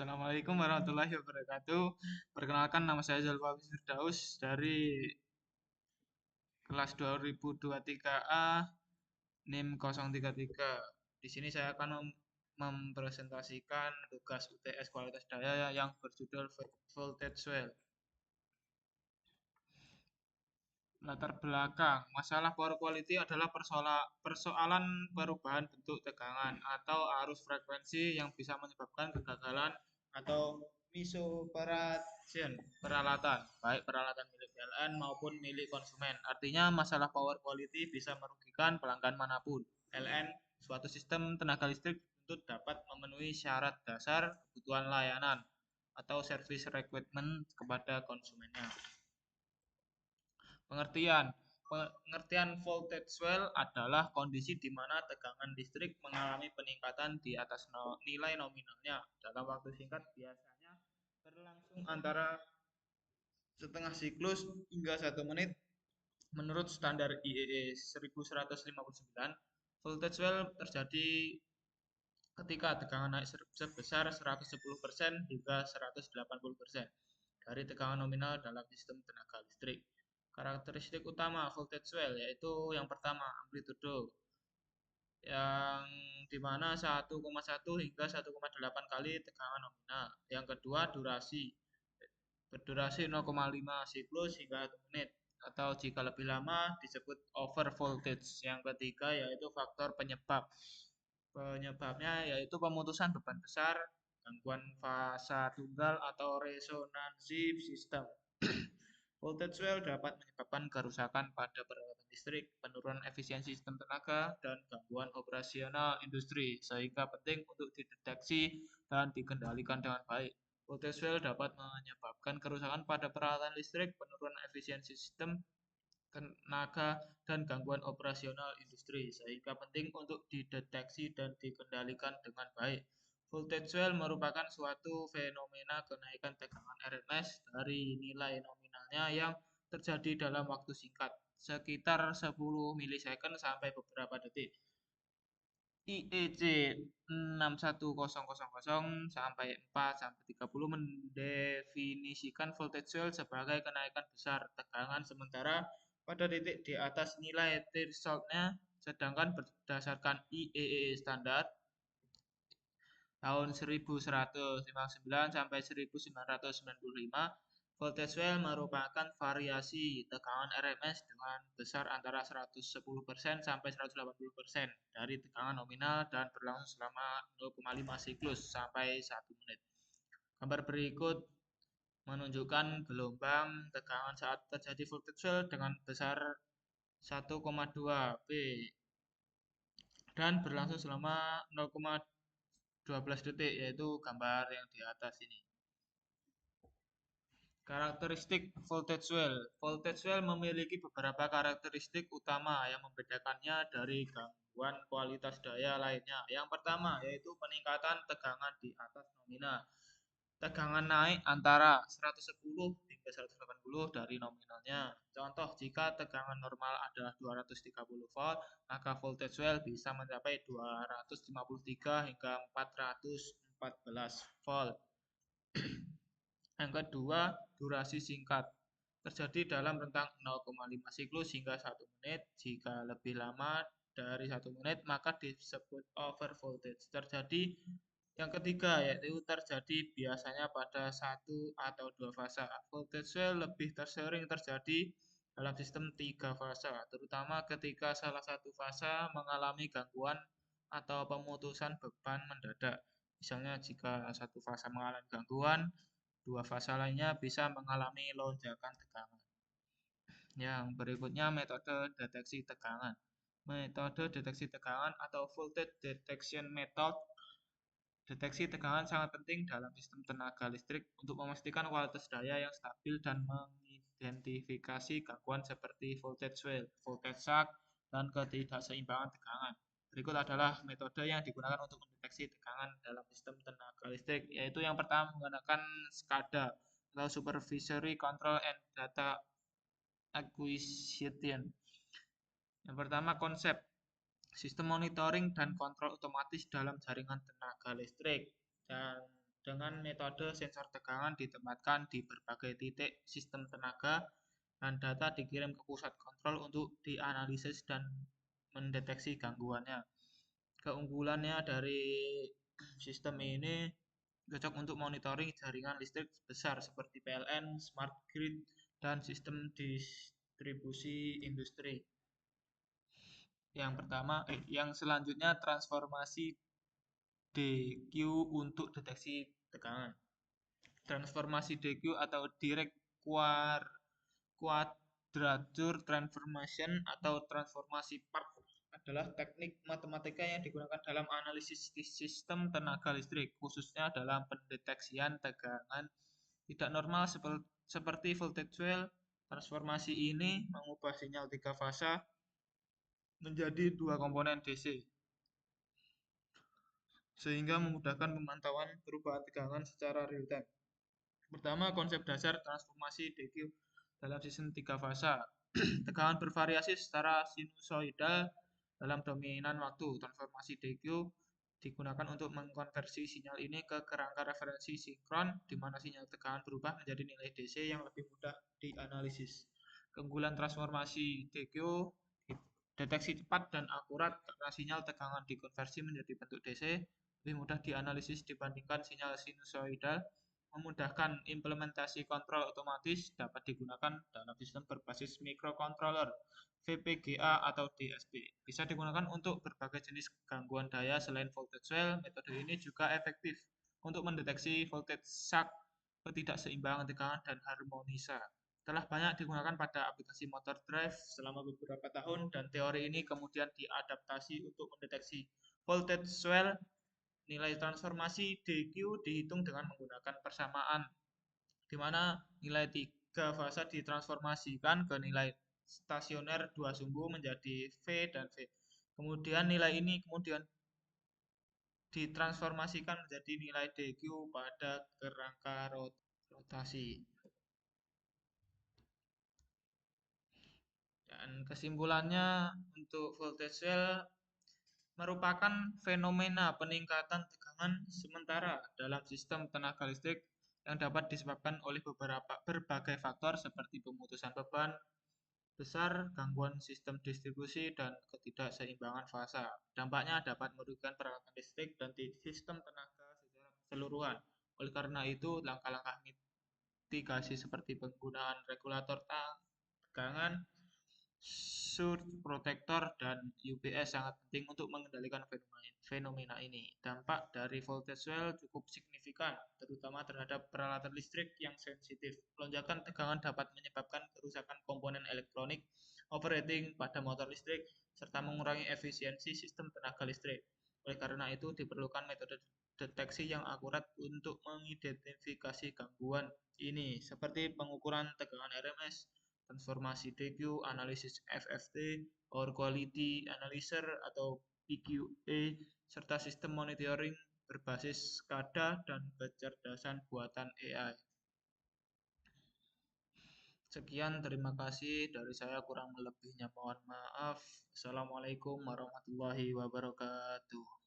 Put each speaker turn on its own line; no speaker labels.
Assalamualaikum warahmatullahi wabarakatuh. Perkenalkan, nama saya Zalfa Firdaus dari kelas 2023A NIM 033. Di sini saya akan mempresentasikan tugas UTS kualitas daya yang berjudul Voltage Well. Latar belakang masalah power quality adalah persoalan perubahan bentuk tegangan atau arus frekuensi yang bisa menyebabkan kegagalan atau misoperation peralatan, baik peralatan milik PLN maupun milik konsumen. Artinya masalah power quality bisa merugikan pelanggan manapun. PLN, suatu sistem tenaga listrik untuk dapat memenuhi syarat dasar kebutuhan layanan atau service requirement kepada konsumennya. Pengertian voltage well adalah kondisi di mana tegangan listrik mengalami peningkatan di atas nilai nominalnya dalam waktu singkat, biasanya berlangsung antara setengah siklus hingga 1 menit. Menurut standar IEE 1159, voltage well terjadi ketika tegangan naik sebesar 110% hingga 180% dari tegangan nominal dalam sistem tenaga listrik. Karakteristik utama voltage well yaitu yang pertama, amplitudo yang dimana 1,1 hingga 1,8 kali tegangan nominal. Yang kedua, durasi berdurasi 0,5 siklus hingga 1 menit atau jika lebih lama disebut over voltage. Yang ketiga yaitu faktor penyebab. Penyebabnya yaitu pemutusan beban besar, gangguan fasa tunggal atau resonansi sistem. Voltage well dapat menyebabkan kerusakan pada peralatan listrik, penurunan efisiensi sistem tenaga, dan gangguan operasional industri, sehingga penting untuk dideteksi dan dikendalikan dengan baik. Voltage well dapat menyebabkan kerusakan pada peralatan listrik, penurunan efisiensi sistem tenaga, dan gangguan operasional industri, sehingga penting untuk dideteksi dan dikendalikan dengan baik. Voltage well merupakan suatu fenomena kenaikan tegangan RMS dari nilai nominalnya yang terjadi dalam waktu singkat, sekitar 10 milisecond sampai beberapa detik. IEC 61000 sampai 4-30 mendefinisikan voltage well sebagai kenaikan besar tegangan sementara pada titik di atas nilai threshold-nya, sedangkan berdasarkan IEEE standar tahun 1159 sampai 1995, voltage well merupakan variasi tegangan RMS dengan besar antara 110% sampai 180% dari tegangan nominal dan berlangsung selama 0,5 siklus sampai 1 menit. Gambar berikut menunjukkan gelombang tegangan saat terjadi voltage well dengan besar 1,2 P dan berlangsung selama 0,12 detik, yaitu gambar yang di atas ini. Karakteristik voltage well. Voltage well memiliki beberapa karakteristik utama yang membedakannya dari gangguan kualitas daya lainnya. Yang pertama yaitu peningkatan tegangan di atas nominal. Tegangan naik antara 110 hingga 180 dari nominalnya. Contoh, jika tegangan normal adalah 230 volt, maka voltage well bisa mencapai 253 hingga 414 volt. Yang kedua, durasi singkat. Terjadi dalam rentang 0,5 siklus hingga 1 menit. Jika lebih lama dari 1 menit, maka disebut over voltage. Terjadi yang ketiga yaitu terjadi biasanya pada 1 atau 2 fasa. Voltage well lebih sering terjadi dalam sistem 3 fasa, terutama ketika salah satu fasa mengalami gangguan atau pemutusan beban mendadak. Misalnya jika satu fasa mengalami gangguan, 2 fasa lainnya bisa mengalami lonjakan tegangan. Yang berikutnya metode deteksi tegangan. Metode deteksi tegangan atau voltage detection method. Deteksi tegangan sangat penting dalam sistem tenaga listrik untuk memastikan kualitas daya yang stabil dan mengidentifikasi gangguan seperti voltage well, voltage shock, dan ketidakseimbangan tegangan. Berikut adalah metode yang digunakan untuk mendeteksi tegangan dalam sistem tenaga listrik, yaitu yang pertama menggunakan SCADA atau Supervisory Control and Data Acquisition. Yang pertama, konsep sistem monitoring dan kontrol otomatis dalam jaringan tenaga listrik. Dan dengan metode sensor tegangan ditempatkan di berbagai titik sistem tenaga dan data dikirim ke pusat kontrol untuk dianalisis dan mendeteksi gangguannya. Keunggulannya dari sistem ini cocok untuk monitoring jaringan listrik besar seperti PLN, smart grid, dan sistem distribusi industri. Yang selanjutnya transformasi DQ untuk deteksi tegangan. Transformasi DQ atau direct quadrature transformation atau transformasi Park adalah teknik matematika yang digunakan dalam analisis sistem tenaga listrik, khususnya dalam pendeteksian tegangan tidak normal seperti voltage swell. Transformasi ini mengubah sinyal tiga fasa menjadi dua komponen DC, sehingga memudahkan pemantauan perubahan tegangan secara real time. Pertama, konsep dasar transformasi DQ dalam sistem tiga fasa. Tegangan bervariasi secara sinusoidal dalam dominan waktu. Transformasi DQ digunakan untuk mengkonversi sinyal ini ke kerangka referensi sinkron, di mana sinyal tegangan berubah menjadi nilai DC yang lebih mudah dianalisis. Keunggulan transformasi DQ, deteksi cepat dan akurat karena sinyal tegangan dikonversi menjadi bentuk DC, lebih mudah dianalisis dibandingkan sinyal sinusoidal, memudahkan implementasi kontrol otomatis, dapat digunakan dalam sistem berbasis microcontroller, VPGA atau DSP. Bisa digunakan untuk berbagai jenis gangguan daya selain voltage swell. Metode ini juga efektif untuk mendeteksi voltage shock, ketidakseimbangan tegangan, dan harmonisa. Telah banyak digunakan pada aplikasi motor drive selama beberapa tahun, dan teori ini kemudian diadaptasi untuk mendeteksi voltage swell. Nilai transformasi DQ dihitung dengan menggunakan persamaan, di mana nilai tiga fasa ditransformasikan ke nilai stasioner dua sumbu menjadi V dan V. Kemudian nilai ini ditransformasikan menjadi nilai DQ pada kerangka rotasi. Dan kesimpulannya, untuk voltage swell merupakan fenomena peningkatan tegangan sementara dalam sistem tenaga listrik yang dapat disebabkan oleh berbagai faktor seperti pemutusan beban besar, gangguan sistem distribusi, dan ketidakseimbangan fasa. Dampaknya dapat merugikan peralatan listrik dan sistem tenaga secara keseluruhan. Oleh karena itu, langkah-langkah mitigasi seperti penggunaan regulator tegangan, surge protector, dan UPS sangat penting untuk mengendalikan fenomena ini. Dampak dari voltage swell cukup signifikan, terutama terhadap peralatan listrik yang sensitif. Lonjakan tegangan dapat menyebabkan kerusakan komponen elektronik, operating pada motor listrik, serta mengurangi efisiensi sistem tenaga listrik. Oleh karena itu, diperlukan metode deteksi yang akurat untuk mengidentifikasi gangguan ini, seperti pengukuran tegangan RMS, transformasi DQ, analisis FFT, Power Quality Analyzer atau PQA, serta sistem monitoring berbasis SCADA dan kecerdasan buatan AI. Sekian, terima kasih dari saya, kurang lebihnya mohon maaf. Assalamualaikum warahmatullahi wabarakatuh.